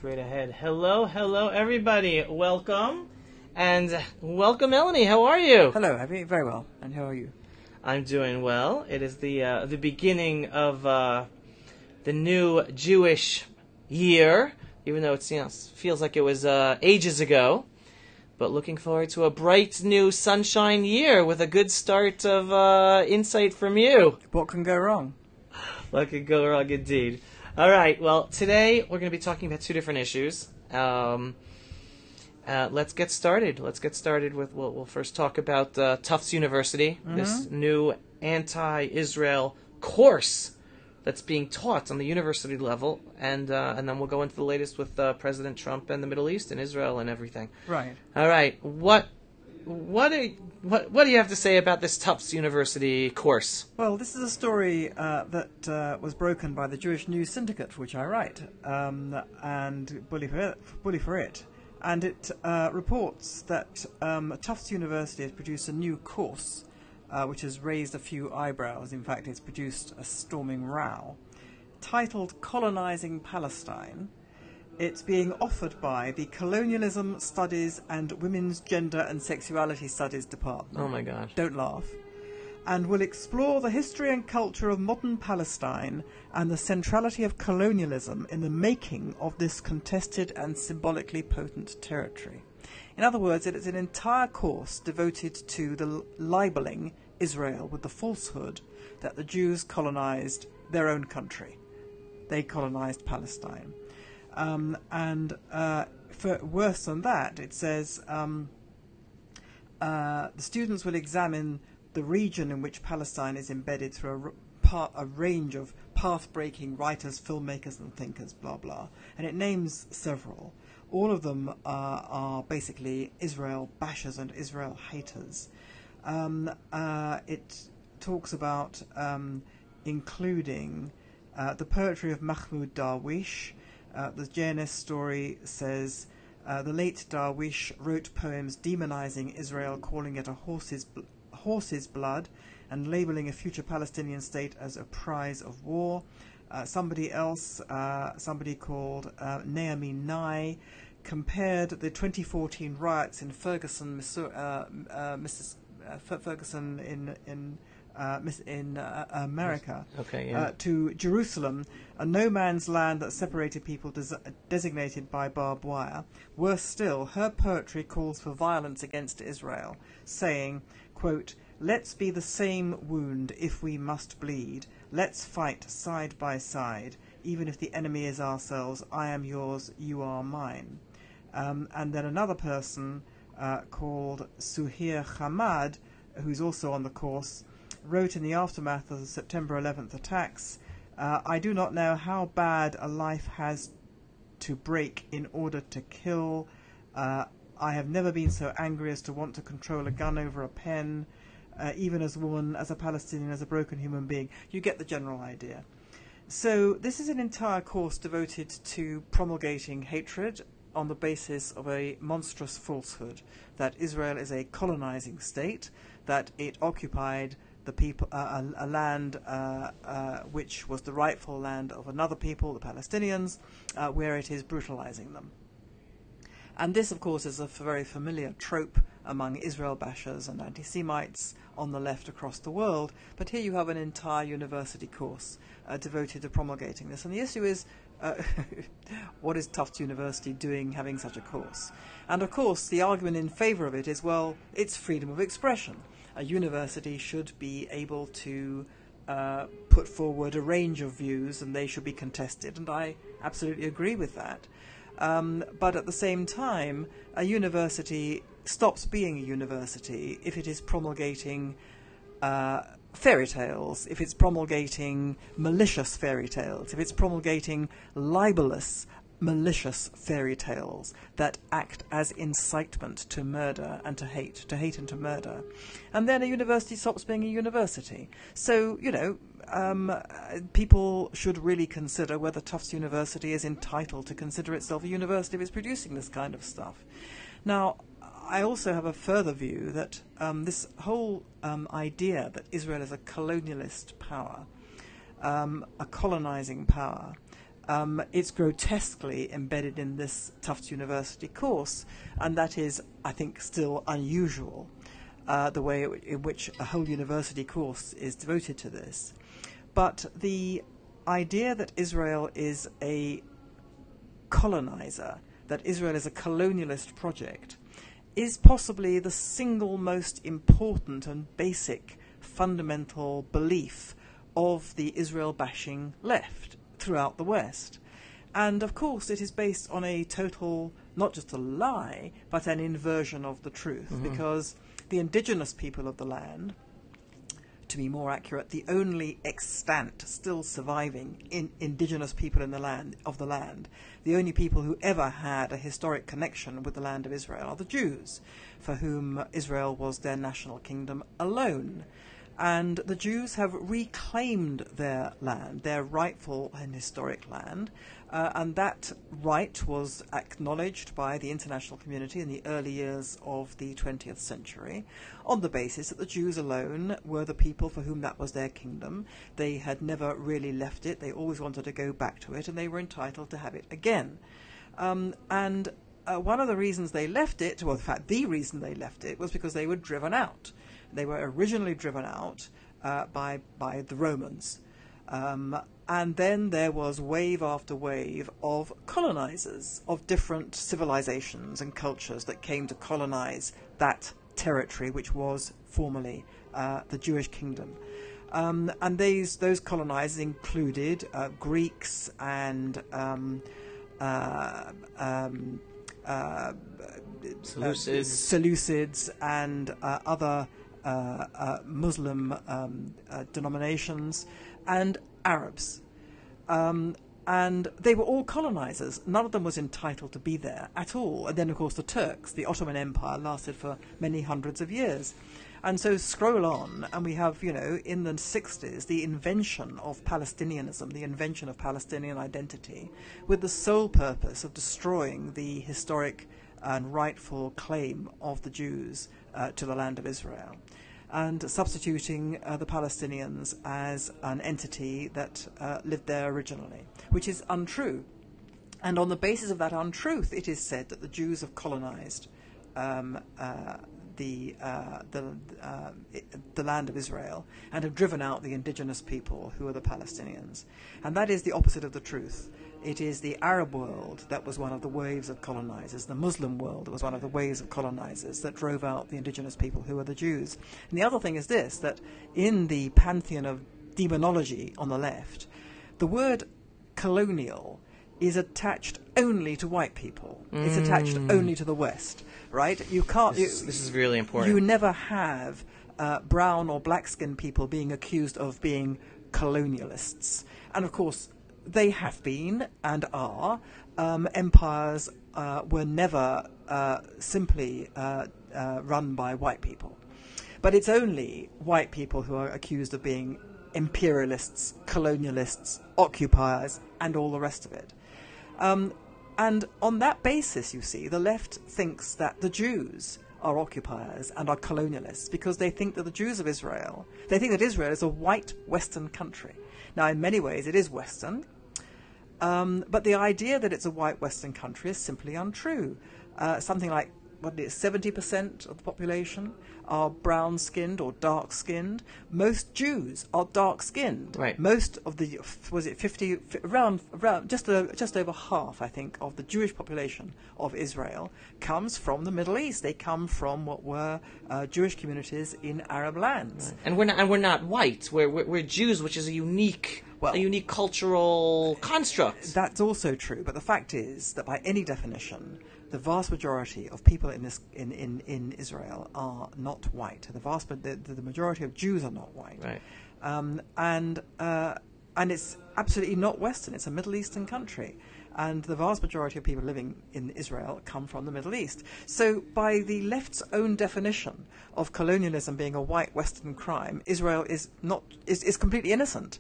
straight ahead. Hello, everybody. Welcome. And welcome, Melanie. How are you? Hello, Abby. Very well. And how are you? I'm doing well. It is the beginning of the new Jewish year, even though it feels like it was ages ago. But looking forward to a bright new sunshine year with a good start of insight from you. What can go wrong? What could go wrong, indeed. All right. Well, today we're going to be talking about two different issues. Let's get started. We'll first talk about Tufts University, this new anti-Israel course that's being taught on the university level, and then we'll go into the latest with President Trump and the Middle East and Israel and everything. Right. All right. What do you have to say about this Tufts University course? Well, this is a story that was broken by the Jewish News Syndicate, for which I write, and bully for it. And it reports that Tufts University has produced a new course which has raised a few eyebrows. In fact, it's produced a storming row. Titled Colonizing Palestine, it's being offered by the Colonialism Studies and Women's Gender and Sexuality Studies Department. Oh my gosh. Don't laugh. And will explore the history and culture of modern Palestine and the centrality of colonialism in the making of this contested and symbolically potent territory. In other words, it is an entire course devoted to the libeling Israel with the falsehood that the Jews colonized their own country. They colonized Palestine. And for worse than that, it says the students will examine the region in which Palestine is embedded through a range of path-breaking writers, filmmakers and thinkers, blah, blah. And it names several. All of them are basically Israel bashers and Israel haters. It talks about including the poetry of Mahmoud Darwish. The JNS story says the late Darwish wrote poems demonizing Israel, calling it a horse's blood, and labeling a future Palestinian state as a prize of war. Somebody called Naomi Nye, compared the 2014 riots in Ferguson, Ferguson in America, to Jerusalem, a no man's land that separated people designated by barbed wire. Worse still, her poetry calls for violence against Israel, saying, quote, "Let's be the same wound if we must bleed. Let's fight side by side. Even if the enemy is ourselves, I am yours, you are mine." And then another person called Suhair Hamad, who's also on the course, wrote in the aftermath of the September 11th attacks, "I do not know how bad a life has to break in order to kill. I have never been so angry as to want to control a gun over a pen, even as a woman, as a Palestinian, as a broken human being." You get the general idea. So this is an entire course devoted to promulgating hatred on the basis of a monstrous falsehood that Israel is a colonizing state, that it occupied the people, a land which was the rightful land of another people, the Palestinians, where it is brutalizing them. And this, of course, is a very familiar trope among Israel bashers and anti-Semites on the left across the world. But here you have an entire university course devoted to promulgating this. And the issue is, what is Tufts University doing having such a course? And, of course, the argument in favour of it is, well, it's freedom of expression. A university should be able to put forward a range of views and they should be contested. And I absolutely agree with that. But at the same time, a university stops being a university if it is promulgating fairy tales, if it's promulgating malicious fairy tales, if it's promulgating libelous, malicious fairy tales that act as incitement to murder and to hate and to murder. And then a university stops being a university. So, people should really consider whether Tufts University is entitled to consider itself a university if it's producing this kind of stuff. Now, I also have a further view that this whole idea that Israel is a colonialist power, a colonizing power, it's grotesquely embedded in this Tufts University course, and that is, I think, still unusual, the way in which a whole university course is devoted to this. But the idea that Israel is a colonizer, that Israel is a colonialist project, is possibly the single most important and basic fundamental belief of the Israel-bashing left throughout the West. And of course it is based on a total, not just a lie, but an inversion of the truth, because the indigenous people of the land, to be more accurate, the only extant still surviving indigenous people in the land, the only people who ever had a historic connection with the land of Israel are the Jews, for whom Israel was their national kingdom alone. And the Jews have reclaimed their land, their rightful and historic land, and that right was acknowledged by the international community in the early years of the 20th century on the basis that the Jews alone were the people for whom that was their kingdom. They had never really left it. They always wanted to go back to it, and they were entitled to have it again. One of the reasons they left it, well, in fact, the reason they left it was because they were driven out. They were originally driven out by the Romans. And then there was wave after wave of colonizers of different civilizations and cultures that came to colonize that territory, which was formerly the Jewish kingdom. And those colonizers included Greeks and Seleucids and other Muslim denominations, and Arabs. And they were all colonizers. None of them was entitled to be there at all. And then, of course, the Turks, the Ottoman Empire, lasted for many hundreds of years. And so scroll on, and we have, in the 60s, the invention of Palestinianism, the invention of Palestinian identity, with the sole purpose of destroying the historic and rightful claim of the Jews to the land of Israel, and substituting the Palestinians as an entity that lived there originally, which is untrue. And on the basis of that untruth, it is said that the Jews have colonized the land of Israel and have driven out the indigenous people who are the Palestinians. And that is the opposite of the truth. It is the Arab world that was one of the waves of colonizers, the Muslim world that was one of the waves of colonizers that drove out the indigenous people who are the Jews. And the other thing is this, that in the pantheon of demonology on the left, the word colonial is attached only to white people. It's attached only to the West, right? You can't. This is really important. You never have brown or black-skinned people being accused of being colonialists, and of course they have been and are. Empires were never simply run by white people, but it's only white people who are accused of being imperialists, colonialists, occupiers, and all the rest of it. And on that basis, you see, the left thinks that the Jews are occupiers and are colonialists because they think that the Jews of Israel, they think that Israel is a white Western country. Now, in many ways, it is Western, but the idea that it's a white Western country is simply untrue. Something like, 70% of the population are brown-skinned or dark-skinned. Most Jews are dark-skinned. Right. Most of the, around just over half, I think, of the Jewish population of Israel comes from the Middle East. They come from what were Jewish communities in Arab lands. Right. And we're not white. We're Jews, which is a unique cultural construct. That's also true. But the fact is that by any definition, the vast majority of people in Israel are not white. The majority of Jews are not white. Right. And it's absolutely not Western. It's a Middle Eastern country. And the vast majority of people living in Israel come from the Middle East. So by the left's own definition of colonialism being a white Western crime, Israel is completely innocent.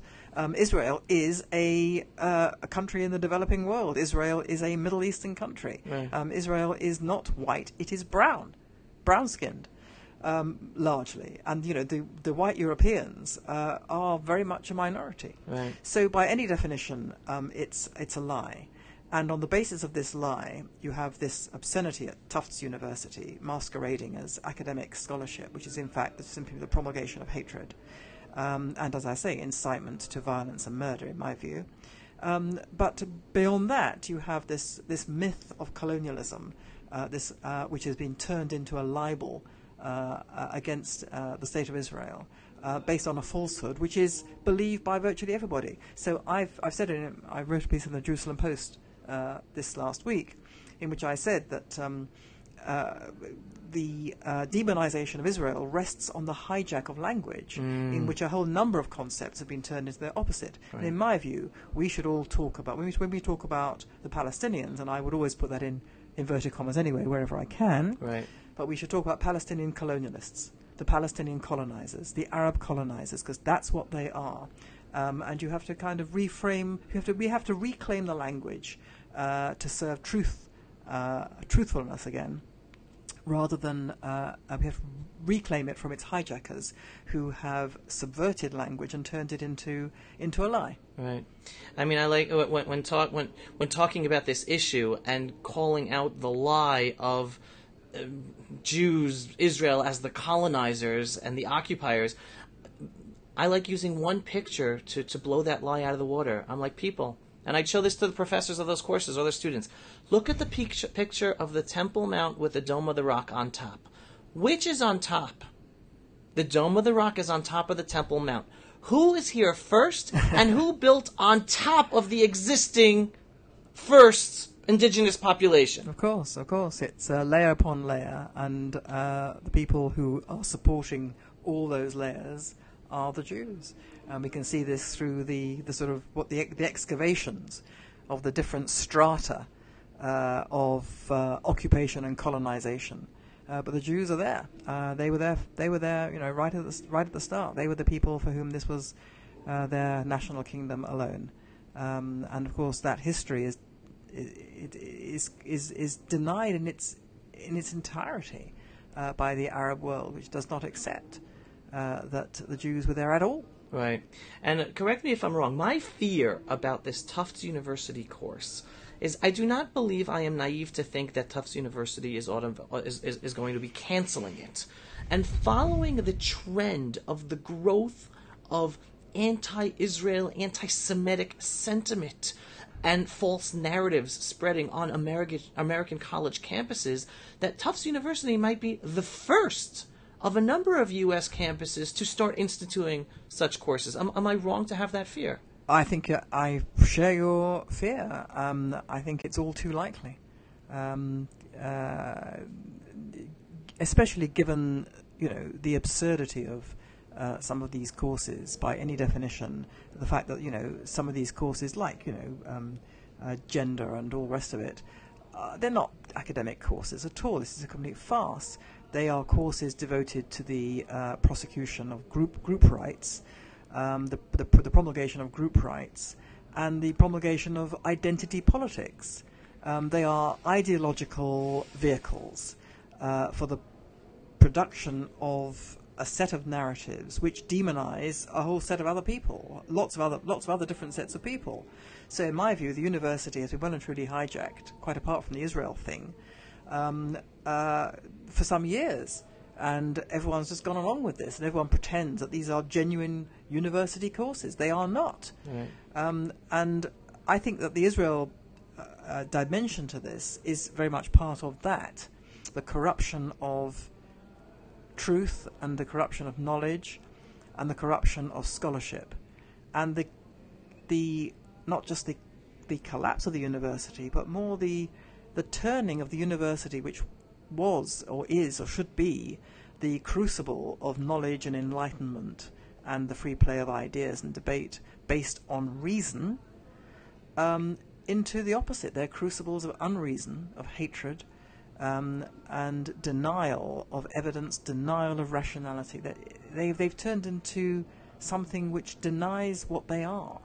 Israel is a country in the developing world. Israel is a Middle Eastern country. Right. Israel is not white. It is brown-skinned. largely. And, the white Europeans are very much a minority. Right. So by any definition, it's a lie. And on the basis of this lie, you have this obscenity at Tufts University masquerading as academic scholarship, which is in fact simply the promulgation of hatred. And as I say, incitement to violence and murder, in my view. But beyond that, you have this myth of colonialism, which has been turned into a libel against the State of Israel, based on a falsehood which is believed by virtually everybody. So I've said I wrote a piece in the Jerusalem Post this last week, in which I said that the demonization of Israel rests on the hijack of language, in which a whole number of concepts have been turned into their opposite. Right. And in my view, we should all talk about, when we talk about the Palestinians, and I would always put that in inverted commas anyway, wherever I can, right. But we should talk about Palestinian colonialists, the Palestinian colonizers, the Arab colonizers, because that's what they are. And you have to kind of reframe, we have to reclaim the language to serve truthfulness again, rather than we have to reclaim it from its hijackers who have subverted language and turned it into a lie. Right. I mean, I like when talking about this issue and calling out the lie of Jews, Israel as the colonizers and the occupiers. I like using one picture to blow that lie out of the water. I'm like, people, and I'd show this to the professors of those courses, other students. Look at the picture of the Temple Mount with the Dome of the Rock on top. Which is on top? The Dome of the Rock is on top of the Temple Mount. Who is here first, and who built on top of the existing first indigenous population? Of course. It's layer upon layer, and the people who are supporting all those layers are the Jews. And we can see this through the sort of the excavations of the different strata of occupation and colonization. But the Jews are there. They were there. Right at the start. They were the people for whom this was their national kingdom alone. And of course, that history is denied in its entirety by the Arab world, which does not accept that the Jews were there at all. Right. And correct me if I'm wrong. My fear about this Tufts University course is I do not believe I am naive to think that Tufts University is going to be canceling it. And following the trend of the growth of anti-Israel, anti-Semitic sentiment and false narratives spreading on American college campuses, that Tufts University might be the first of a number of U.S. campuses to start instituting such courses. Am I wrong to have that fear? I think I share your fear. I think it's all too likely, especially given the absurdity of some of these courses by any definition. The fact that some of these courses, like gender and all the rest of it, they're not academic courses at all. This is a complete farce. They are courses devoted to the prosecution of group rights, the promulgation of group rights, and the promulgation of identity politics. They are ideological vehicles for the production of a set of narratives which demonize a whole set of other people, lots of other different sets of people. So, in my view, the university has been well and truly hijacked, quite apart from the Israel thing, for some years, and everyone's just gone along with this, and everyone pretends that these are genuine university courses. They are not. Right. And I think that the Israel dimension to this is very much part of that, the corruption of truth and the corruption of knowledge and the corruption of scholarship, and the not just the collapse of the university, but more the turning of the university, which was or is or should be the crucible of knowledge and enlightenment and the free play of ideas and debate based on reason, into the opposite. They're crucibles of unreason, of hatred, and denial of evidence, denial of rationality. They've turned into something which denies what they are.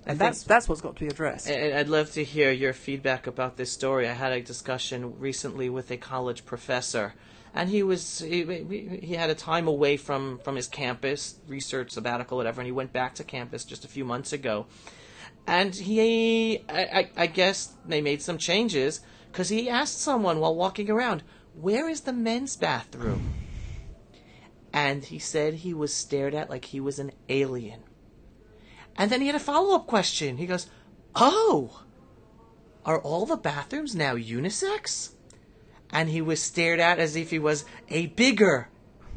And that's what's got to be addressed. I'd love to hear your feedback about this story. I had a discussion recently with a college professor, and he had a time away from his campus, research, sabbatical, whatever, and he went back to campus just a few months ago. And I guess they made some changes, because he asked someone while walking around, "Where is the men's bathroom?" And he said he was stared at like he was an alien. And then he had a follow-up question. He goes, "Oh, are all the bathrooms now unisex?" And he was stared at as if he was a bigger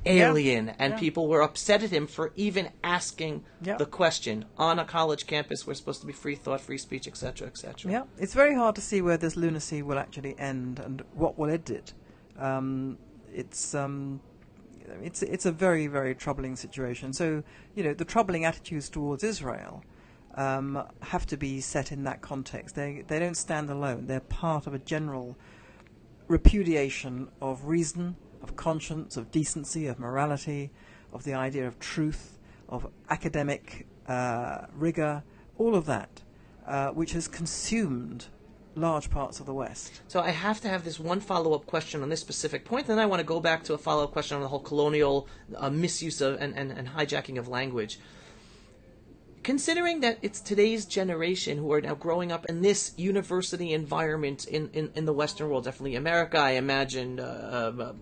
alien. And people were upset at him for even asking the question on a college campus where it's supposed to be free thought, free speech, etc., etc. Yeah, it's very hard to see where this lunacy will actually end and what will end it. It's a very, very troubling situation. So, the troubling attitudes towards Israel have to be set in that context. They don't stand alone. They're part of a general repudiation of reason, of conscience, of decency, of morality, of the idea of truth, of academic rigor, all of that, which has consumed large parts of the West. So I have to have this one follow-up question on this specific point, and then I want to go back to a follow-up question on the whole colonial misuse of and hijacking of language. Considering that it's today's generation who are now growing up in this university environment in the Western world, definitely America, I imagine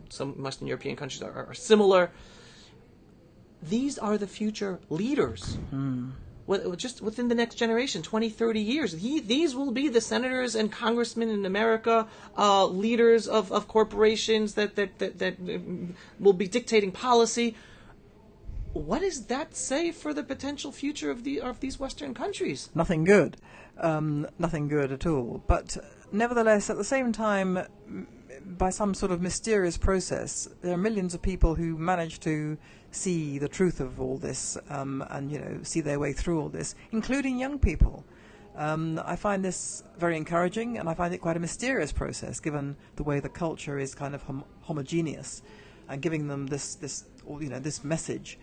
some Western European countries are similar, these are the future leaders. Just within the next generation, 20, 30 years. These will be the senators and congressmen in America, leaders of corporations that will be dictating policy. What does that say for the potential future of these Western countries? Nothing good. Nothing good at all. But nevertheless, at the same time, by some sort of mysterious process, there are millions of people who manage to see the truth of all this and see their way through all this, including young people. I find this very encouraging, and I find it quite a mysterious process, given the way the culture is kind of homogeneous, and giving them this message,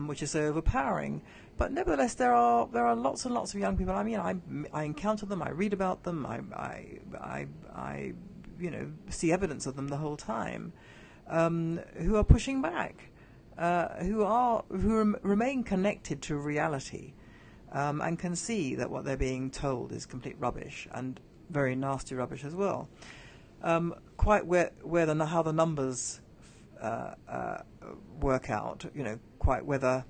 which is so overpowering. But nevertheless, there are lots and lots of young people. I mean, I encounter them, I read about them, I see evidence of them the whole time, who are pushing back, who remain connected to reality, and can see that what they're being told is complete rubbish, and very nasty rubbish as well. Quite how the numbers work out, quite whether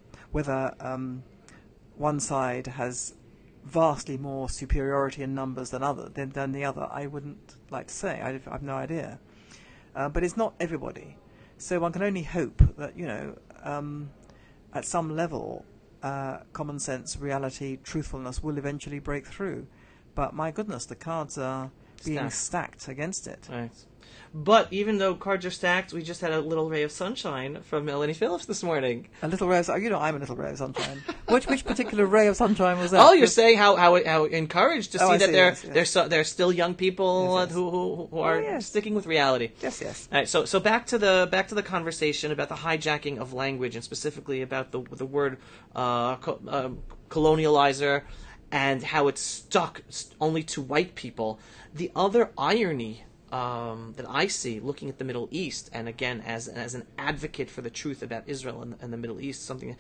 one side has vastly more superiority in numbers than the other, I wouldn't like to say. I've no idea. But it's not everybody. So one can only hope that, at some level, common sense, reality, truthfulness will eventually break through. But my goodness, the cards are being stacked against it. Right. But even though cards are stacked, we just had a little ray of sunshine from Melanie Phillips this morning. A little ray of sunshine? I'm a little ray of sunshine. Which particular ray of sunshine was that? Oh, you're saying how encouraged to see that yes. There's still young people who are sticking with reality. Yes. All right, so back to the conversation about the hijacking of language, and specifically about the word colonializer, and how it's stuck only to white people. The other irony that I see looking at the Middle East, and again as an advocate for the truth about Israel and the Middle East, something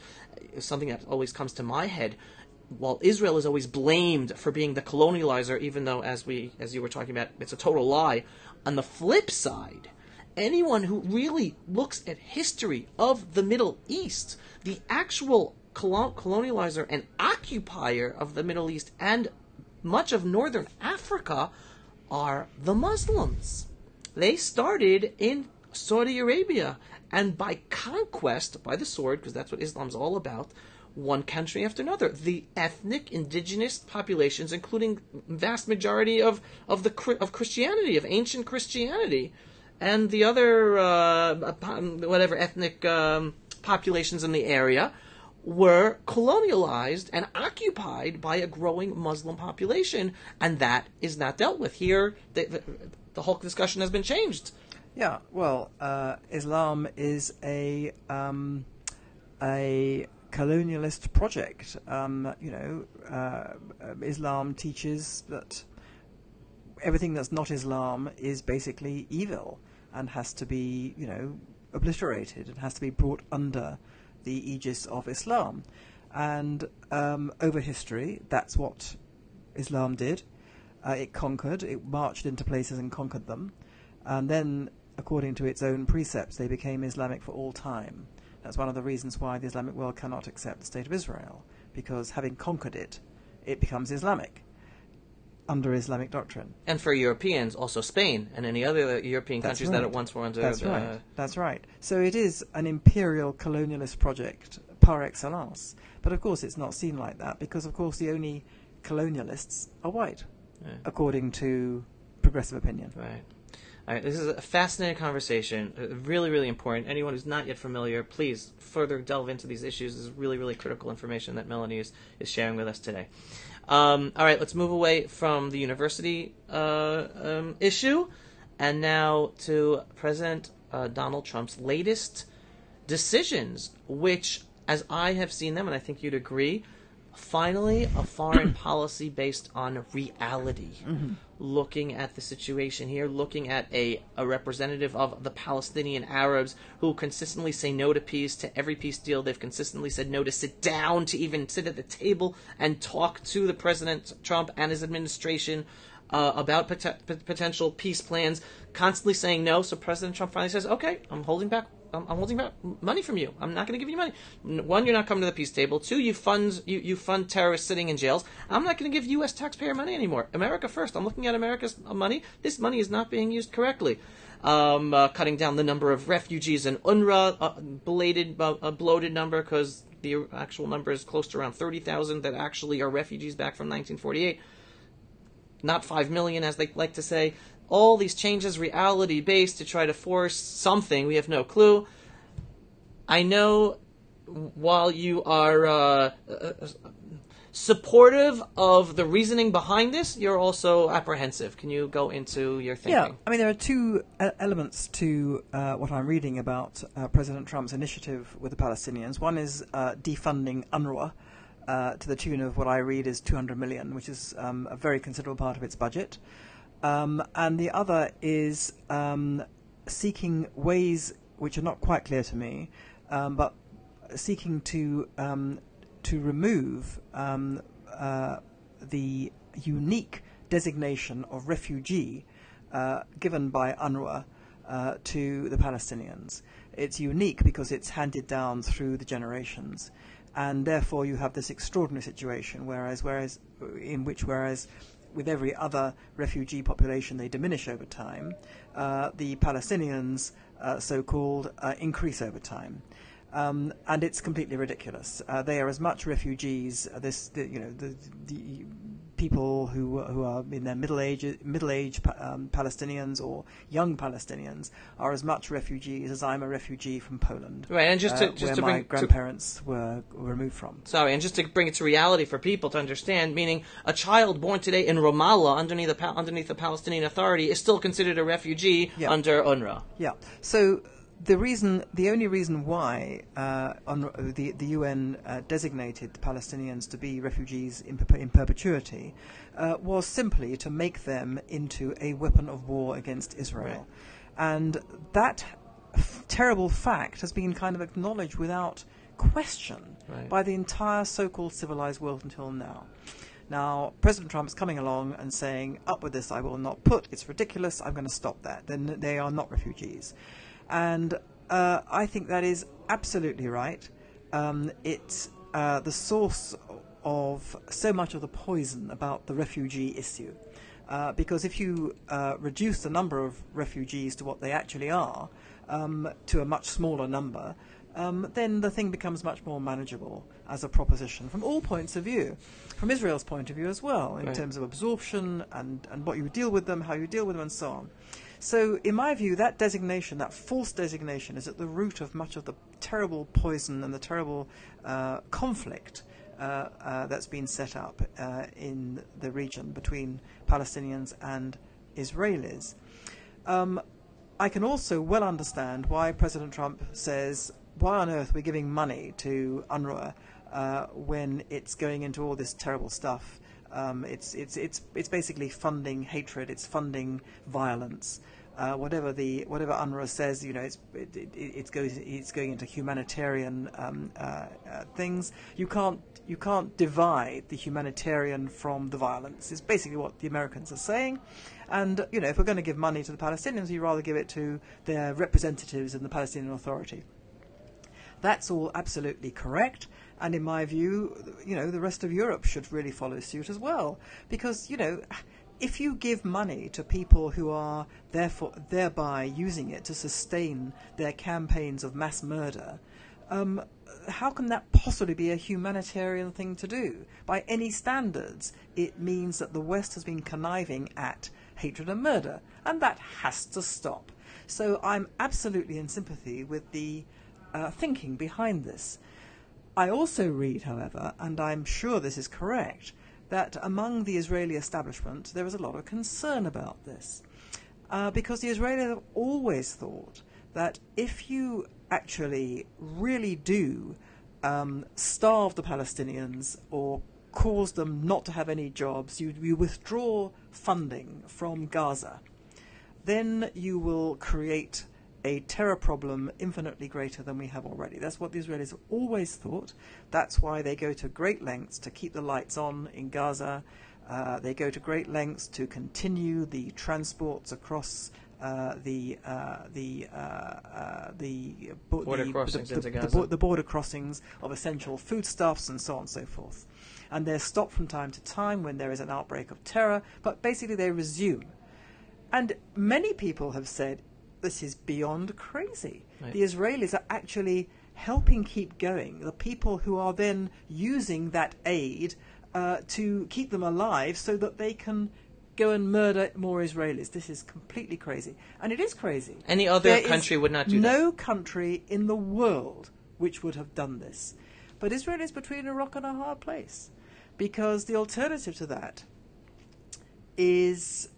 that always comes to my head. While Israel is always blamed for being the colonializer, even though, as you were talking about, it's a total lie. On the flip side, anyone who really looks at history of the Middle East, the actual colonializer and occupier of the Middle East and much of northern Africa are the Muslims. They started in Saudi Arabia, and by conquest, by the sword, because that's what Islam's all about, one country after another. The ethnic indigenous populations, including vast majority of Christianity, of ancient Christianity, and the other ethnic populations in the area, were colonialized and occupied by a growing Muslim population, and that is not dealt with. Here, the whole discussion has been changed. Yeah, well, Islam is a colonialist project. Islam teaches that everything that's not Islam is basically evil and has to be, obliterated and has to be brought under the aegis of Islam. And over history, that's what Islam did. It conquered, it marched into places and conquered them. And then, according to its own precepts, they became Islamic for all time. That's one of the reasons why the Islamic world cannot accept the State of Israel, because having conquered it, it becomes Islamic under Islamic doctrine. And for Europeans, also Spain and any other European countries that at once were under. That's right. So it is an imperial colonialist project par excellence. But of course it's not seen like that, because of course the only colonialists are white, according to progressive opinion. Right. All right, this is a fascinating conversation, really, really important. Anyone who's not yet familiar, please further delve into these issues. This is really, really critical information that Melanie is sharing with us today. All right, let's move away from the university issue and now to President Donald Trump's latest decisions, which, as I have seen them, and I think you'd agree, finally a foreign policy based on reality. Mm-hmm. Looking at the situation here, looking at a representative of the Palestinian Arabs who consistently say no to peace, to every peace deal. They've consistently said no to sit down, to even sit at the table and talk to the President Trump and his administration about potential peace plans, constantly saying no. So President Trump finally says, okay, I'm holding back money from you. I'm not going to give you money. One, you're not coming to the peace table. Two, you fund terrorists sitting in jails. I'm not going to give U.S. taxpayer money anymore. America first. I'm looking at America's money. This money is not being used correctly. Cutting down the number of refugees in UNRWA, a bloated number, because the actual number is close to around 30,000 that actually are refugees back from 1948. Not 5 million, as they like to say. All these changes, reality-based, to try to force something. We have no clue. I know while you are supportive of the reasoning behind this, you're also apprehensive. Can you go into your thinking? Yeah, I mean, there are two elements to what I'm reading about President Trump's initiative with the Palestinians. One is defunding UNRWA to the tune of what I read is $200 million, which is a very considerable part of its budget. And the other is seeking ways which are not quite clear to me, but seeking to remove the unique designation of refugee given by UNRWA to the Palestinians. It's unique because it's handed down through the generations, and therefore you have this extraordinary situation, whereas with every other refugee population they diminish over time, the Palestinians, so-called, increase over time. And it's completely ridiculous. They are as much refugees. The people who are in their middle age Palestinians or young Palestinians are as much refugees as I'm a refugee from Poland, right? And where my grandparents were removed from. Sorry, and just to bring it to reality for people to understand, meaning a child born today in Ramallah underneath the Palestinian Authority is still considered a refugee under UNRWA. Yeah. So the only reason why the UN designated the Palestinians to be refugees in perpetuity was simply to make them into a weapon of war against Israel. Right. And that terrible fact has been kind of acknowledged without question by the entire so-called civilized world until now. Now, President Trump is coming along and saying, up with this, I will not put, it's ridiculous, I'm going to stop that. Then they are not refugees. And I think that is absolutely right. It's the source of so much of the poison about the refugee issue. Because if you reduce the number of refugees to what they actually are, to a much smaller number, then the thing becomes much more manageable as a proposition from all points of view. From Israel's point of view as well, in terms of absorption and what you deal with them, how you deal with them, and so on. So, in my view, that designation, that false designation, is at the root of much of the terrible poison and the terrible conflict that's been set up in the region between Palestinians and Israelis. I can also well understand why President Trump says, why on earth we're giving money to UNRWA when it's going into all this terrible stuff. It's basically funding hatred. It's funding violence. Whatever UNRWA says, it's going into humanitarian things. You can't divide the humanitarian from the violence. It's basically what the Americans are saying. And if we're going to give money to the Palestinians, you'd rather give it to their representatives in the Palestinian Authority. That's all absolutely correct. And in my view, the rest of Europe should really follow suit as well. Because, if you give money to people who are thereby using it to sustain their campaigns of mass murder, how can that possibly be a humanitarian thing to do? By any standards, it means that the West has been conniving at hatred and murder. And that has to stop. So I'm absolutely in sympathy with the thinking behind this. I also read, however, and I'm sure this is correct, that among the Israeli establishment there is a lot of concern about this. Because the Israelis have always thought that if you actually really do starve the Palestinians or cause them not to have any jobs, you withdraw funding from Gaza, then you will create a terror problem infinitely greater than we have already. That's what the Israelis have always thought. That's why they go to great lengths to keep the lights on in Gaza. They go to great lengths to continue the transports across the border crossings of essential foodstuffs and so on and so forth. And they're stopped from time to time when there is an outbreak of terror, but basically they resume. And many people have said, this is beyond crazy. Right. The Israelis are actually helping keep going the people who are then using that aid to keep them alive so that they can go and murder more Israelis. This is completely crazy. And it is crazy. Any other country would not do that. No country in the world which would have done this. But Israel is between a rock and a hard place. Because the alternative to that is,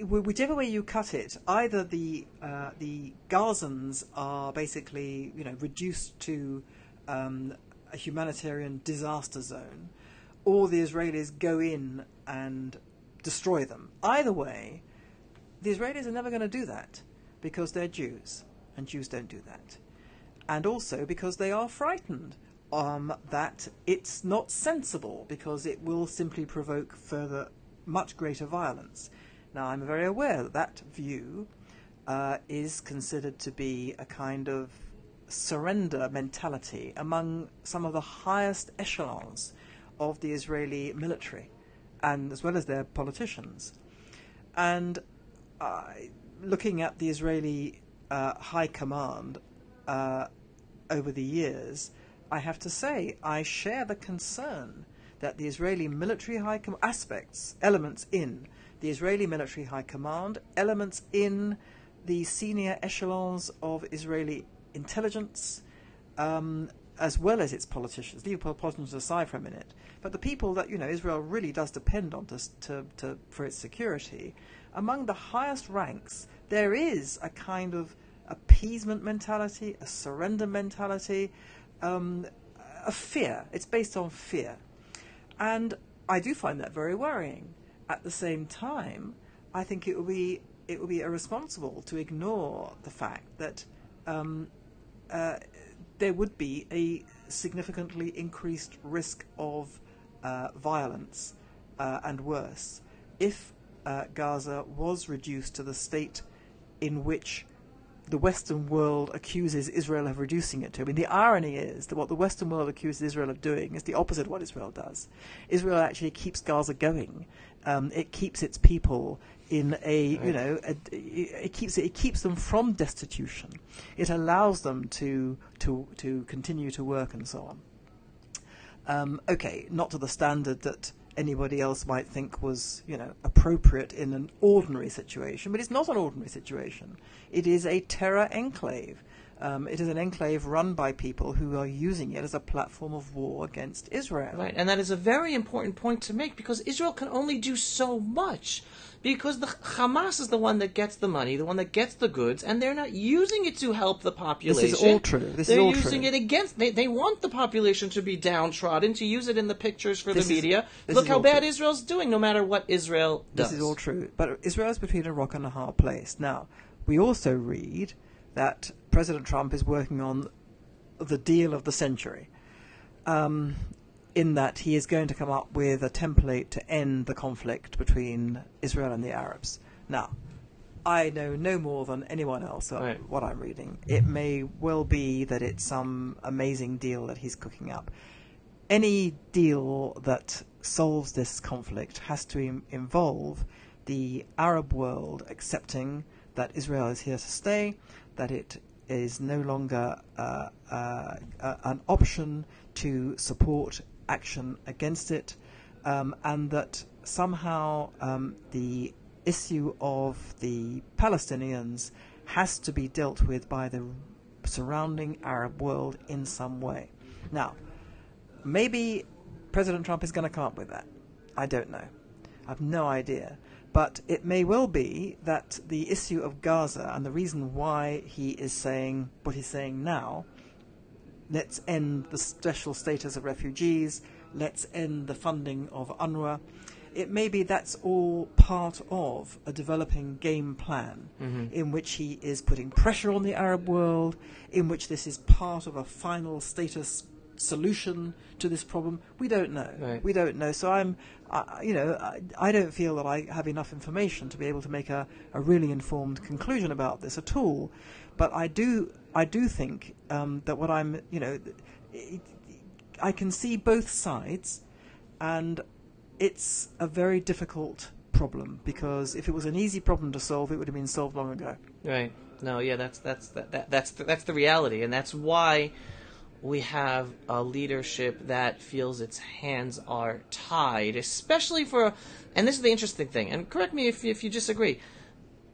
whichever way you cut it, either the Gazans are basically reduced to a humanitarian disaster zone, or the Israelis go in and destroy them. Either way, the Israelis are never going to do that because they're Jews, and Jews don't do that. And also because they are frightened that it's not sensible, because it will simply provoke further, much greater violence. Now, I'm very aware that that view is considered to be a kind of surrender mentality among some of the highest echelons of the Israeli military, and as well as their politicians. And looking at the Israeli high command over the years, I have to say I share the concern that the Israeli military high elements in the Israeli military high command, elements in the senior echelons of Israeli intelligence, as well as its politicians. Leave politicians aside for a minute, but the people that Israel really does depend on for its security. Among the highest ranks, there is a kind of appeasement mentality, a surrender mentality, a fear. It's based on fear, and I do find that very worrying. At the same time, I think it would be irresponsible to ignore the fact that there would be a significantly increased risk of violence and worse if Gaza was reduced to the state in which the Western world accuses Israel of reducing it to. I mean, the irony is that what the Western world accuses Israel of doing is the opposite of what Israel does. Israel actually keeps Gaza going. It keeps its people in it keeps them from destitution. It allows them to continue to work and so on. Okay, not to the standard that anybody else might think was, appropriate in an ordinary situation, but it's not an ordinary situation. It is a terror enclave. It is an enclave run by people who are using it as a platform of war against Israel. Right, and that is a very important point to make, because Israel can only do so much. Because the Hamas is the one that gets the money, the one that gets the goods, and they're not using it to help the population. This is all true. They're using it against. They want the population to be downtrodden, to use it in the pictures for the media. Look how bad Israel's doing, no matter what Israel does. This is all true. But Israel's between a rock and a hard place. Now, we also read that President Trump is working on the deal of the century, in that he is going to come up with a template to end the conflict between Israel and the Arabs. Now, I know no more than anyone else what I'm reading. It may well be that it's some amazing deal that he's cooking up. Any deal that solves this conflict has to involve the Arab world accepting that Israel is here to stay, that it is no longer an option to support action against it, and that somehow the issue of the Palestinians has to be dealt with by the surrounding Arab world in some way. Now, maybe President Trump is going to come up with that. I don't know. I have no idea. But it may well be that the issue of Gaza, and the reason why he is saying what he's saying now, let's end the special status of refugees, let's end the funding of UNRWA, it may be that's all part of a developing game plan in which he is putting pressure on the Arab world, in which this is part of a final status solution to this problem. We don't know. Right. We don't know. So I don't feel that I have enough information to be able to make a really informed conclusion about this at all. But I do think that what I'm, I can see both sides, and it's a very difficult problem, because if it was an easy problem to solve, it would have been solved long ago. Right. No. Yeah. That's the reality, and that's why we have a leadership that feels its hands are tied, especially for, and this is the interesting thing, and correct me if you disagree,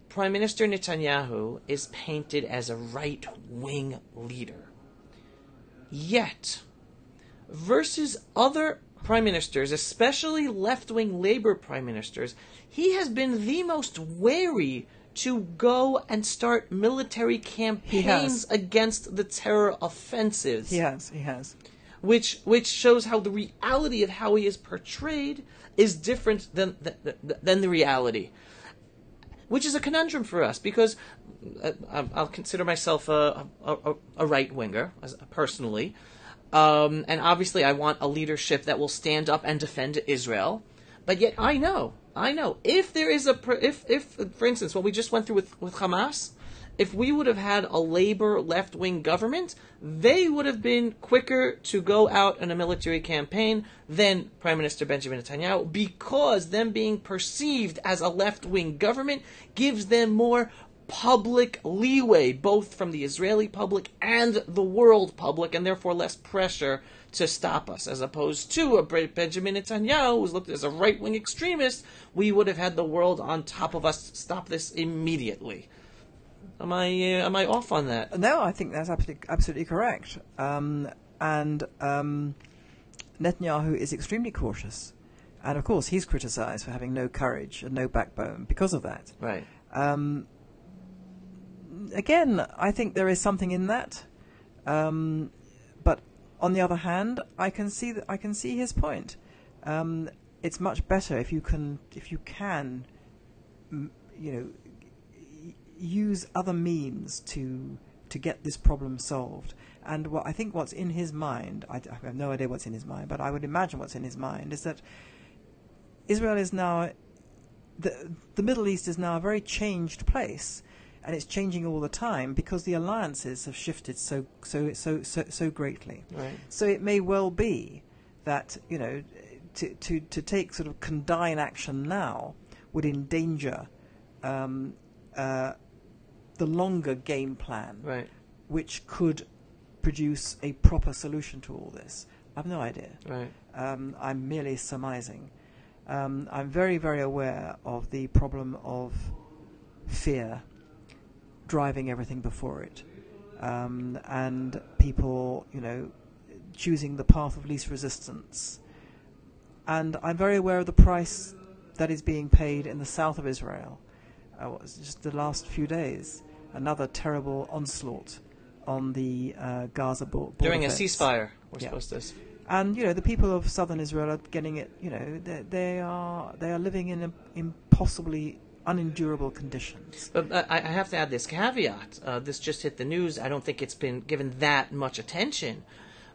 Prime Minister Netanyahu is painted as a right-wing leader. Yet, versus other prime ministers, especially left-wing Labour prime ministers, he has been the most wary to go and start military campaigns against the terror offensives. He has. Which shows how the reality of how he is portrayed is different than the reality. Which is a conundrum for us, because I'll consider myself a right-winger, personally. And obviously I want a leadership that will stand up and defend Israel. But yet I know, if there is if for instance, what we just went through with Hamas, if we would have had a Labour left-wing government, they would have been quicker to go out in a military campaign than Prime Minister Benjamin Netanyahu, because them being perceived as a left-wing government gives them more public leeway, both from the Israeli public and the world public, and therefore less pressure to stop us, as opposed to a Benjamin Netanyahu, who's looked as a right-wing extremist. We would have had the world on top of us to stop this immediately. Am I off on that? No, I think that's absolutely correct. Netanyahu is extremely cautious, and of course he's criticised for having no courage and no backbone because of that. Right. Again, I think there is something in that, but on the other hand, I can see his point. It's much better if you can, use other means to get this problem solved. And what's in his mind, I have no idea what's in his mind, but I would imagine what's in his mind is that Israel is now, the Middle East is now a very changed place. And it's changing all the time because the alliances have shifted so greatly. Right. So it may well be that to take sort of condign action now would endanger the longer game plan, Right. which could produce a proper solution to all this. I have no idea. Right. I'm merely surmising. I'm very, very aware of the problem of fear driving everything before it. and people, choosing the path of least resistance. And I'm very aware of the price that is being paid in the south of Israel. Just the last few days, another terrible onslaught on the Gaza border. During a ceasefire, we're supposed to. And the people of southern Israel are getting it. They are living in impossibly unendurable conditions. But I have to add this caveat. This just hit the news. I don't think it's been given that much attention.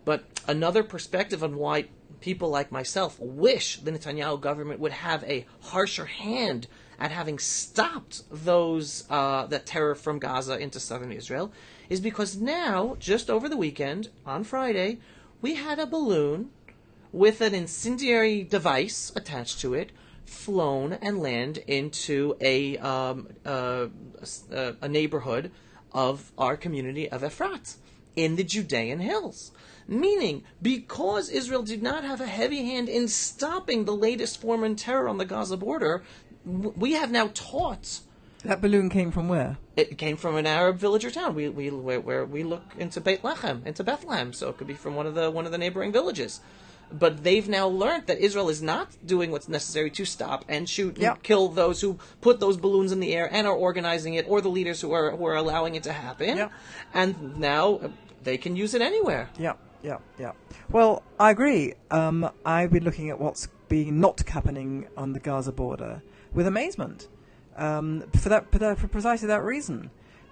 But another perspective on why people like myself wish the Netanyahu government would have a harsher hand at having stopped that terror from Gaza into southern Israel is because now, just over the weekend, on Friday, we had a balloon with an incendiary device attached to it flown and land into a neighborhood of our community of Efrat in the Judean hills. Meaning, because Israel did not have a heavy hand in stopping the latest form of terror on the Gaza border, we have now taught. That balloon came from where? It came from an Arab village or town. Where we look into Bethlehem, so it could be from one of the neighboring villages. But they've now learned that Israel is not doing what's necessary to stop and shoot and kill those who put those balloons in the air and are organizing it, or the leaders who are allowing it to happen. Yeah. And now they can use it anywhere. Yeah. Well, I agree. I've been looking at what's being not happening on the Gaza border with amazement. For precisely that reason,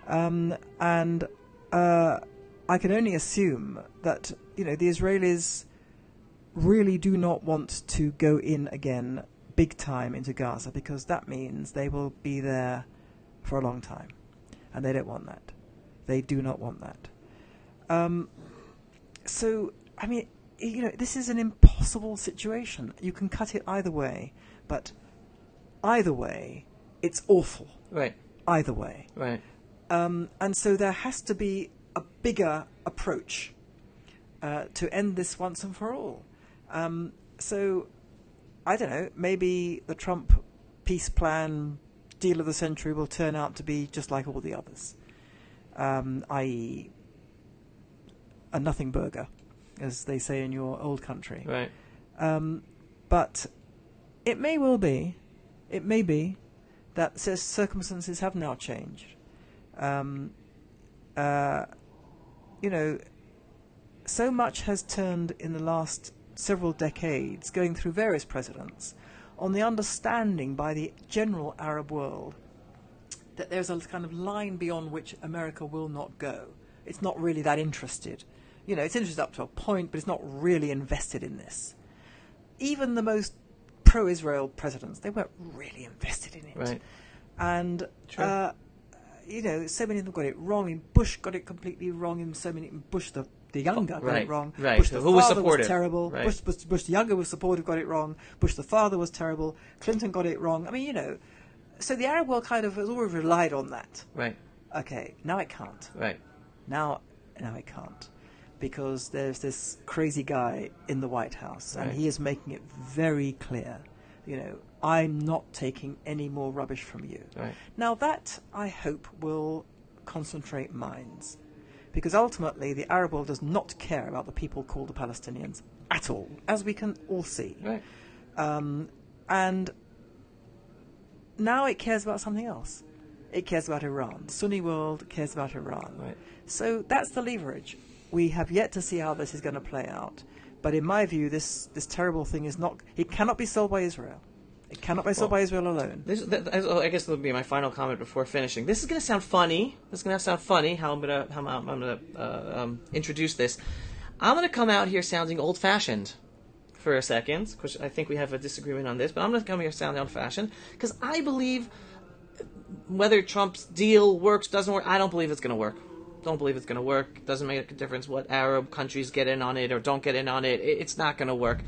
and I can only assume that the Israelis really do not want to go in again big time into Gaza, because that means they will be there for a long time, and they don't want that. They do not want that. So, I mean, this is an impossible situation. You can cut it either way, but either way, it's awful. Right. Either way. Right. And so there has to be a bigger approach to end this once and for all. So, I don't know, maybe the Trump peace plan deal of the century will turn out to be just like all the others, i.e., a nothing burger, as they say in your old country. Right. But it may well be, that circumstances have now changed. So much has turned in the last several decades, going through various presidents, on the understanding by the general Arab world that there's a kind of line beyond which America will not go. It's not really that interested. It's interested up to a point, but it's not really invested in this. Even the most pro-Israel presidents, they weren't really invested in it. Right. And, so many of them got it wrong. I mean, Bush got it completely wrong. Bush the younger got it wrong. Right. Bush the father was terrible. Right. Bush the younger was supportive, got it wrong. Bush the father was terrible. Clinton got it wrong. I mean, so the Arab world kind of has always relied on that. Right. Okay, now it can't. Right. Now it can't. Because there's this crazy guy in the White House, and he is making it very clear, I'm not taking any more rubbish from you. Right. Now that, I hope, will concentrate minds, because ultimately the Arab world does not care about the people called the Palestinians at all, as we can all see. Right. And now it cares about something else. It cares about Iran. The Sunni world cares about Iran. Right. So that's the leverage. We have yet to see how this is going to play out. But in my view, this terrible thing it cannot be solved by Israel. It cannot be solved by Israel alone. I guess that would be my final comment before finishing. This is going to sound funny. How I'm going to introduce this. I'm going to come out here sounding old-fashioned for a second, because I think we have a disagreement on this, but I'm going to come here sounding old-fashioned, because I believe whether Trump's deal works, doesn't work, I don't believe it's going to work. Don't believe it's going to work. It doesn't make a difference what Arab countries get in on it or don't get in on it. It's not going to work.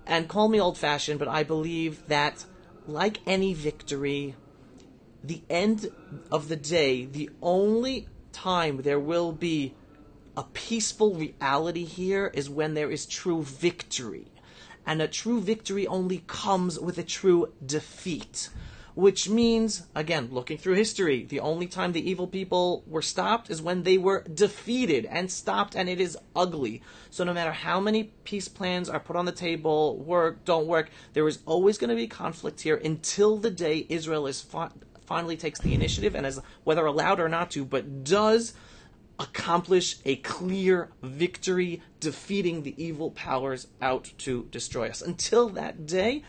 And call me old-fashioned, but I believe that, like any victory, the end of the day, the only time there will be a peaceful reality here is when there is true victory. And a true victory only comes with a true defeat. which means, again, looking through history, the only time the evil people were stopped is when they were defeated and stopped, and it is ugly. So no matter how many peace plans are put on the table, work, don't work, there is always going to be conflict here until the day Israel is finally takes the initiative, and, as whether allowed or not to, but does accomplish a clear victory, defeating the evil powers out to destroy us. Until that day,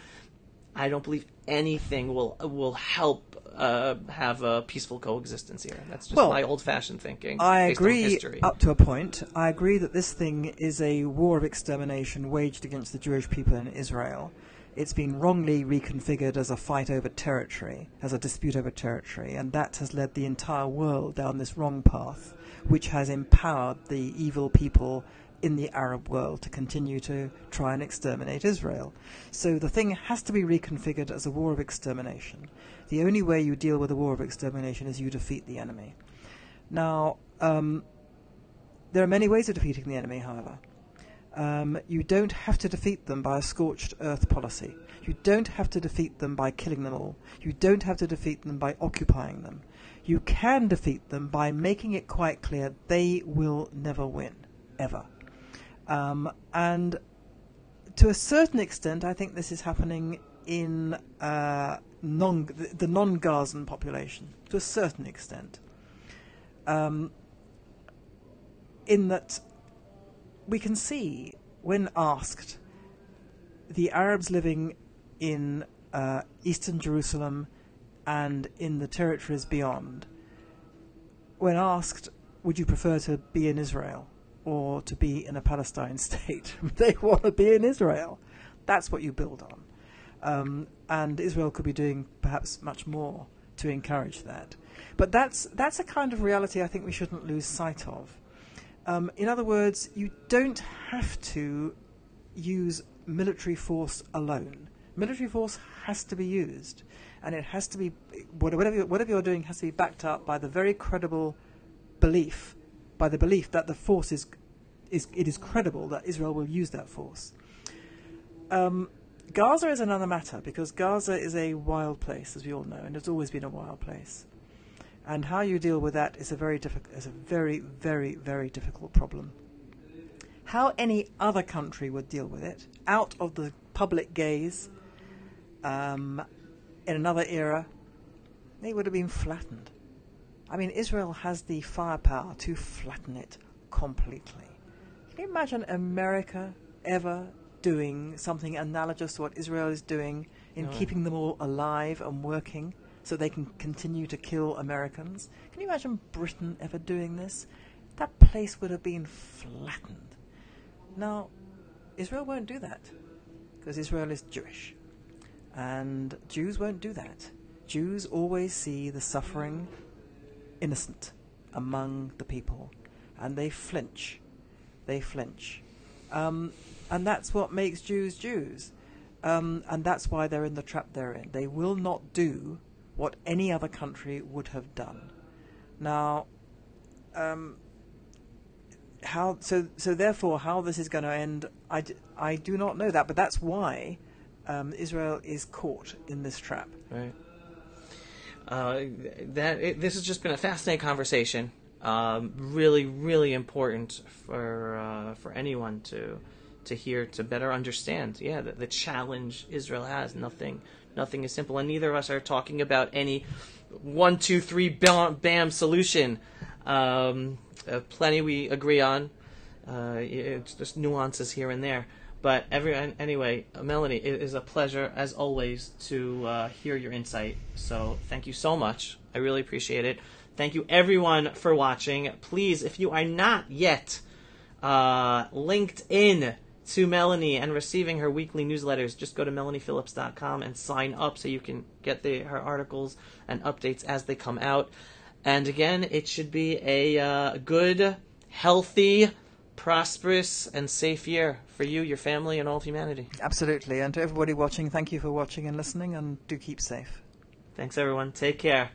I don't believe anything will help have a peaceful coexistence here. That's just my old-fashioned thinking. I based agree on history. Up to a point. I agree that this thing is a war of extermination waged against the Jewish people in Israel. It's been wrongly reconfigured as a fight over territory, as a dispute over territory, and that has led the entire world down this wrong path, which has empowered the evil people in the Arab world to continue to try and exterminate Israel. So the thing has to be reconfigured as a war of extermination. The only way you deal with a war of extermination is you defeat the enemy. Now, there are many ways of defeating the enemy, however. You don't have to defeat them by a scorched earth policy. You don't have to defeat them by killing them all. You don't have to defeat them by occupying them. You can defeat them by making it quite clear they will never win, ever. And to a certain extent, I think this is happening in the non-Gazan population, to a certain extent. In that we can see, when asked, the Arabs living in eastern Jerusalem and in the territories beyond, when asked, would you prefer to be in Israel or to be in a Palestine state? They want to be in Israel. That's what you build on. And Israel could be doing perhaps much more to encourage that. But that's a kind of reality I think we shouldn't lose sight of. In other words, you don't have to use military force alone. Military force has to be used, and it has to be, whatever you're doing has to be backed up by the very credible belief, that the force it is credible that Israel will use that force. Gaza is another matter, because Gaza is a wild place, as we all know, and it's always been a wild place. And how you deal with that is a very, very, very difficult problem. How any other country would deal with it, out of the public gaze, in another era, they would have been flattened. I mean, Israel has the firepower to flatten it completely. Can you imagine America ever doing something analogous to what Israel is doing in keeping them all alive and working so they can continue to kill Americans? Can you imagine Britain ever doing this? That place would have been flattened. Now, Israel won't do that, because Israel is Jewish. And Jews won't do that. Jews always see the suffering innocent among the people, and they flinch. They flinch. And that's what makes Jews Jews. And that's why they're in the trap they're in. They will not do what any other country would have done. Now, therefore, how this is going to end, I do not know that. But that's why Israel is caught in this trap. Right. This has just been a fascinating conversation. Really, really important for anyone to hear, to better understand. Yeah, the challenge Israel has. Nothing is simple, and neither of us are talking about any 1, 2, 3 bam solution. Plenty we agree on. It's just nuances here and there. But anyway, Melanie, it is a pleasure, as always, to hear your insight. So thank you so much. I really appreciate it. Thank you, everyone, for watching. Please, if you are not yet linked in to Melanie and receiving her weekly newsletters, just go to melaniephillips.com and sign up so you can get her articles and updates as they come out. And again, it should be a good, healthy, prosperous and safe year for you, your family, and all of humanity. Absolutely. And to everybody watching, thank you for watching and listening, and do keep safe. Thanks, everyone. Take care.